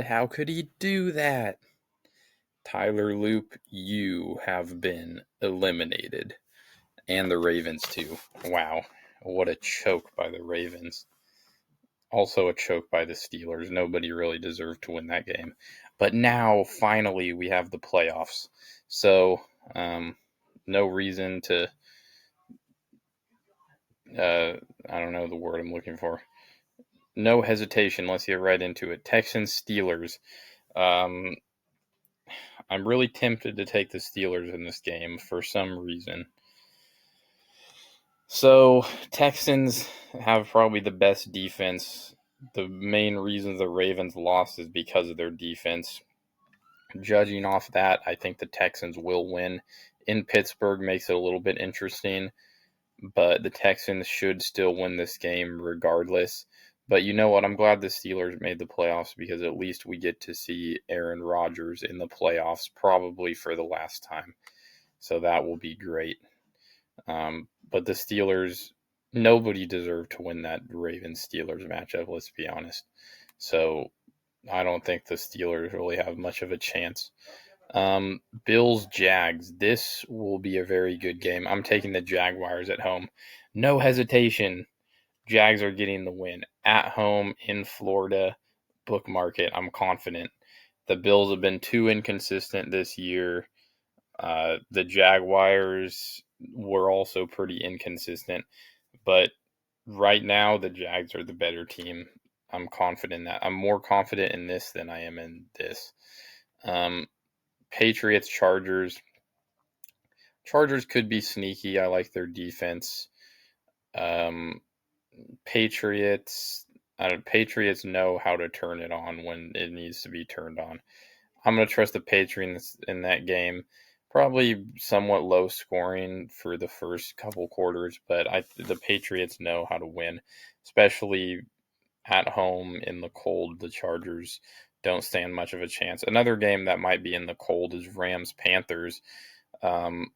How could he do that? Tyler Loop, you have been eliminated. And the Ravens, too. Wow. What a choke by the Ravens. Also a choke by the Steelers. Nobody really deserved to win that game. But now, finally, we have the playoffs. So, no reason to, I don't know the word I'm looking for. No hesitation. Let's get right into it. Texans, Steelers. Um, I'm really tempted to take the Steelers in this game for some reason. So, Texans have probably the best defense. The main reason the Ravens lost is because of their defense. Judging off that, I think the Texans will win. In Pittsburgh makes it a little bit interesting, but the Texans should still win this game regardless. But you know what? I'm glad the Steelers made the playoffs because at least we get to see Aaron Rodgers in the playoffs probably for the last time. So that will be great. But the Steelers, nobody deserved to win that Ravens Steelers matchup, let's be honest. So I don't think the Steelers really have much of a chance. Bills Jags. This will be a very good game. I'm taking the Jaguars at home. No hesitation. Jags are getting the win at home in Florida. Bookmark it. I'm confident. The Bills have been too inconsistent this year. The Jaguars were also pretty inconsistent, but right now the Jags are the better team. I'm confident that I'm more confident in this than I am in this. Um, Patriots Chargers. Chargers could be sneaky. I like their defense. Um, Patriots. Patriots know how to turn it on when it needs to be turned on. I'm going to trust the Patriots in that game. Probably somewhat low scoring for the first couple quarters, but the Patriots know how to win, especially at home in the cold. The Chargers don't stand much of a chance. Another game that might be in the cold is Rams Panthers. Um,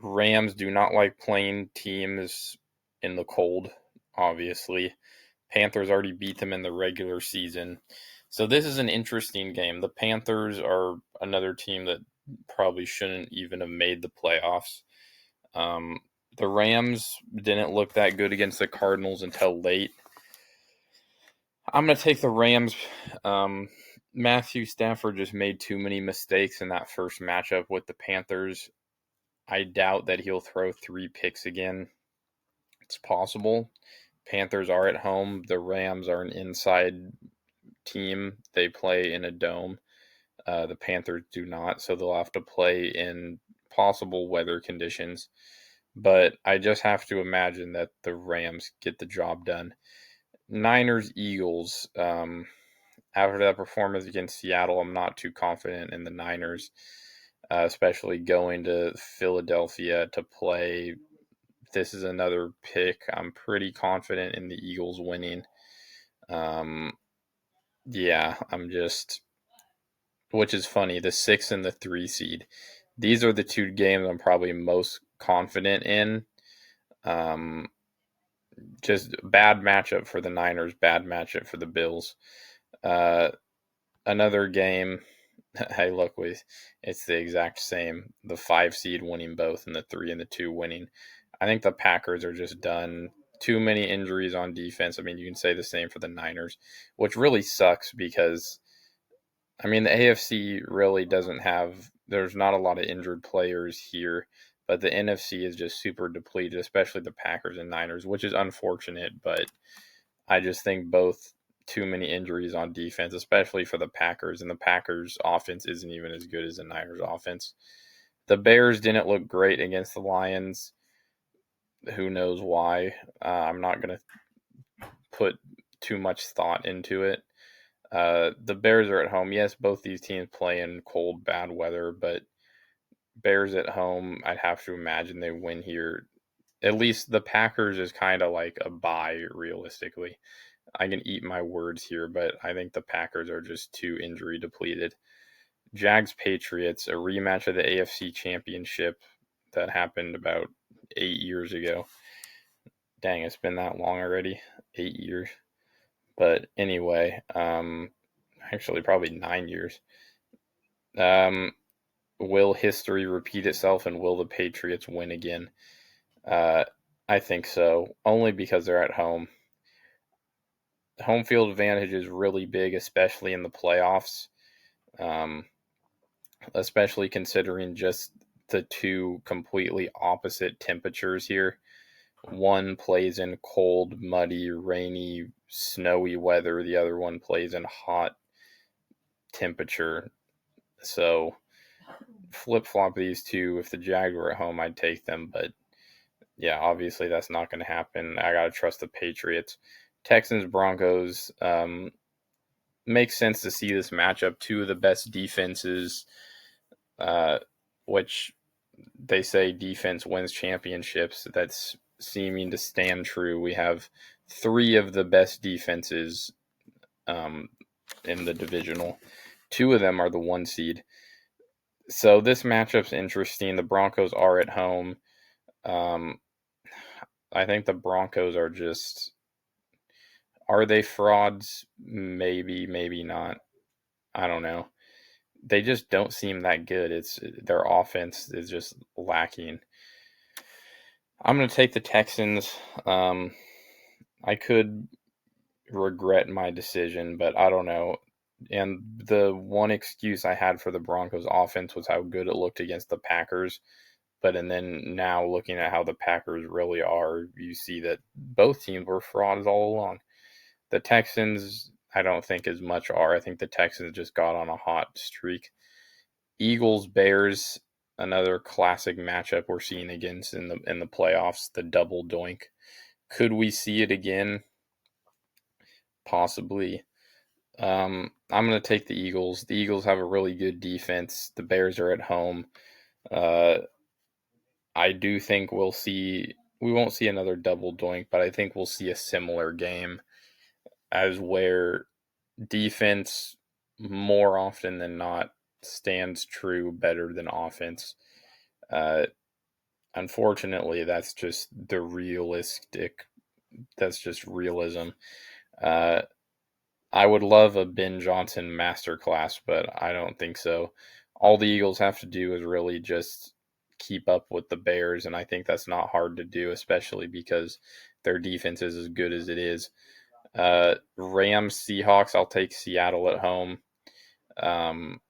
Rams do not like playing teams in the cold, obviously. Panthers already beat them in the regular season. So this is an interesting game. The Panthers are another team that probably shouldn't even have made the playoffs. Um, the Rams didn't look that good against the Cardinals until late. I'm going to take the Rams. Matthew Stafford just made too many mistakes in that first matchup with the Panthers. I doubt that he'll throw 3 picks again. It's possible. Panthers are at home. The Rams are an inside team. They play in a dome. The Panthers do not, so they'll have to play in possible weather conditions. But I just have to imagine that the Rams get the job done. Niners, Eagles. After that performance against Seattle, I'm not too confident in the Niners, especially going to Philadelphia to play. This is another pick. I'm pretty confident in the Eagles winning. Um, yeah, which is funny, the 6 and the 3 seed. These are the two games I'm probably most confident in. Um, just bad matchup for the Niners, bad matchup for the Bills. Uh, Another game. Hey, look, it's the exact same. The 5 seed winning both, and the 3 and the 2 winning. I think the Packers are just done. Too many injuries on defense. I mean, you can say the same for the Niners, which really sucks because I mean, the AFC really doesn't have, there's not a lot of injured players here, but the NFC is just super depleted, especially the Packers and Niners, which is unfortunate, but I just think both too many injuries on defense, especially for the Packers, and the Packers offense isn't even as good as the Niners offense. The Bears didn't look great against the Lions. Who knows why? I'm not going to put too much thought into it. The Bears are at home. Yes, both these teams play in cold, bad weather, but Bears at home, I'd have to imagine they win here. At least the Packers is kind of like a bye, realistically. I can eat my words here, but I think the Packers are just too injury depleted. Jags Patriots, a rematch of the AFC Championship that happened about 8 years ago. Dang, it's been that long already. 8 years. But anyway, actually probably 9 years. Um, will history repeat itself, and will the Patriots win again? Uh, I think so, only because they're at home. Home field advantage is really big, especially in the playoffs. Um, especially considering just the two completely opposite temperatures here. One plays in cold, muddy, rainy, snowy weather. The other one plays in hot temperature. So flip flop these two. If the Jags were at home, I'd take them. But yeah, obviously that's not going to happen. I got to trust the Patriots. Texans, Broncos. Makes sense to see this matchup. Two of the best defenses, uh, which they say defense wins championships. That's seeming to stand true. We have three of the best defenses um, in the divisional. Two of them are the one seed. So this matchup's interesting. The Broncos are at home. Um, I think the Broncos are just. Are they frauds? Maybe, maybe not. I don't know. They just don't seem that good. It's their offense is just lacking. I'm going to take the Texans. I could regret my decision, but I don't know. And the one excuse I had for the Broncos offense was how good it looked against the Packers. And then now looking at how the Packers really are, you see that both teams were frauds all along. The Texans, I don't think as much are. I think the Texans just got on a hot streak. Eagles, Bears, another classic matchup we're seeing against in the playoffs, the double doink. Could we see it again? Possibly. I'm going to take the Eagles. The Eagles have a really good defense. The Bears are at home. Uh, I do think we won't see another double doink, but I think we'll see a similar game as where defense more often than not stands true better than offense. Uh, unfortunately, that's just realism. Uh, I would love a Ben Johnson masterclass, but I don't think so. All the Eagles have to do is really just keep up with the Bears, and I think that's not hard to do, especially because their defense is as good as it is. Rams, Seahawks, I'll take Seattle at home. Um,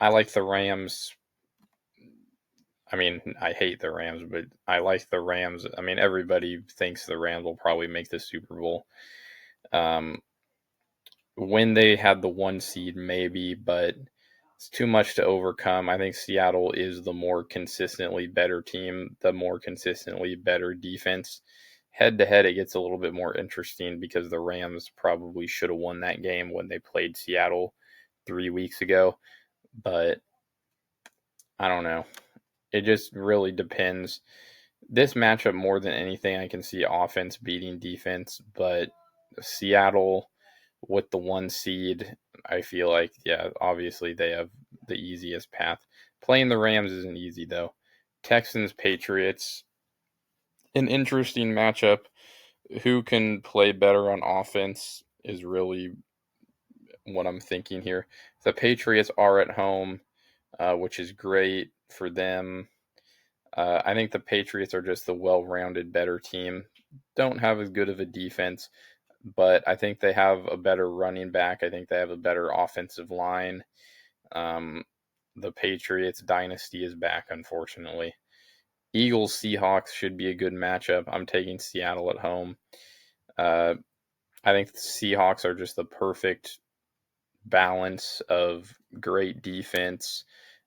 I like the Rams. I mean, I hate the Rams, but I like the Rams. I mean, everybody thinks the Rams will probably make the Super Bowl. Um, when they had the one seed, maybe, but it's too much to overcome. I think Seattle is the more consistently better team, the more consistently better defense. Head to head, it gets a little bit more interesting because the Rams probably should have won that game when they played Seattle 3 weeks ago. But I don't know. It just really depends. This matchup, more than anything, I can see offense beating defense, but Seattle with the one seed, I feel like, yeah, obviously they have the easiest path. Playing the Rams isn't easy, though. Texans, Patriots, an interesting matchup. Who can play better on offense is really what I'm thinking here. The Patriots are at home, which is great for them. I think the Patriots are just the well-rounded, better team. Don't have as good of a defense, but I think they have a better running back. I think they have a better offensive line. Um, the Patriots dynasty is back, unfortunately. Eagles Seahawks should be a good matchup. I'm taking Seattle at home. Uh, I think the Seahawks are just the perfect balance of great defense,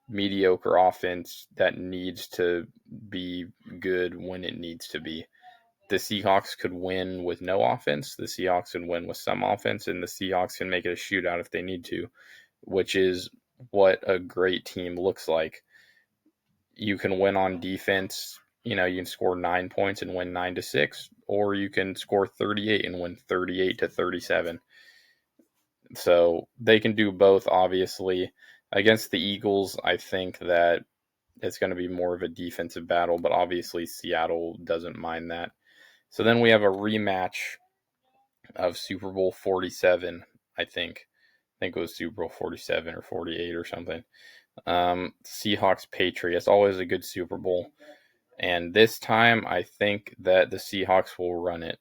mediocre offense that needs to be good when it needs to be. The Seahawks could win with no offense. The Seahawks can win with some offense, and the Seahawks can make it a shootout if they need to, which is what a great team looks like. You can win on defense. You know, you can score 9 points and win 9-6, or you can score 38 and win 38-37. So they can do both, obviously. Against the Eagles, I think that it's going to be more of a defensive battle, but obviously Seattle doesn't mind that. So then we have a rematch of Super Bowl 47, I think. think it was Super Bowl 47 or 48 or something. Seahawks Patriots, always a good Super Bowl. And this time, I think that the Seahawks will run it.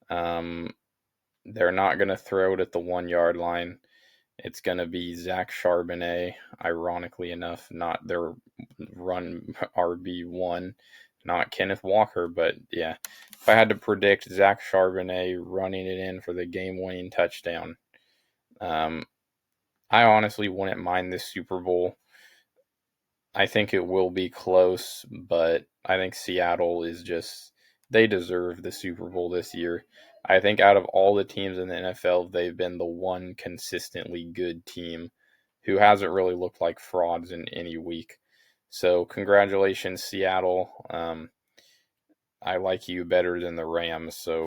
They're not going to throw it at the 1 yard line. It's going to be Zach Charbonnet, ironically enough, not their run RB1, not Kenneth Walker. But yeah, if I had to predict Zach Charbonnet running it in for the game-winning touchdown, I honestly wouldn't mind this Super Bowl. I think it will be close, but I think Seattle is just, they deserve the Super Bowl this year. I think out of all the teams in the NFL, they've been the one consistently good team who hasn't really looked like frauds in any week. So, congratulations, Seattle. I like you better than the Rams, so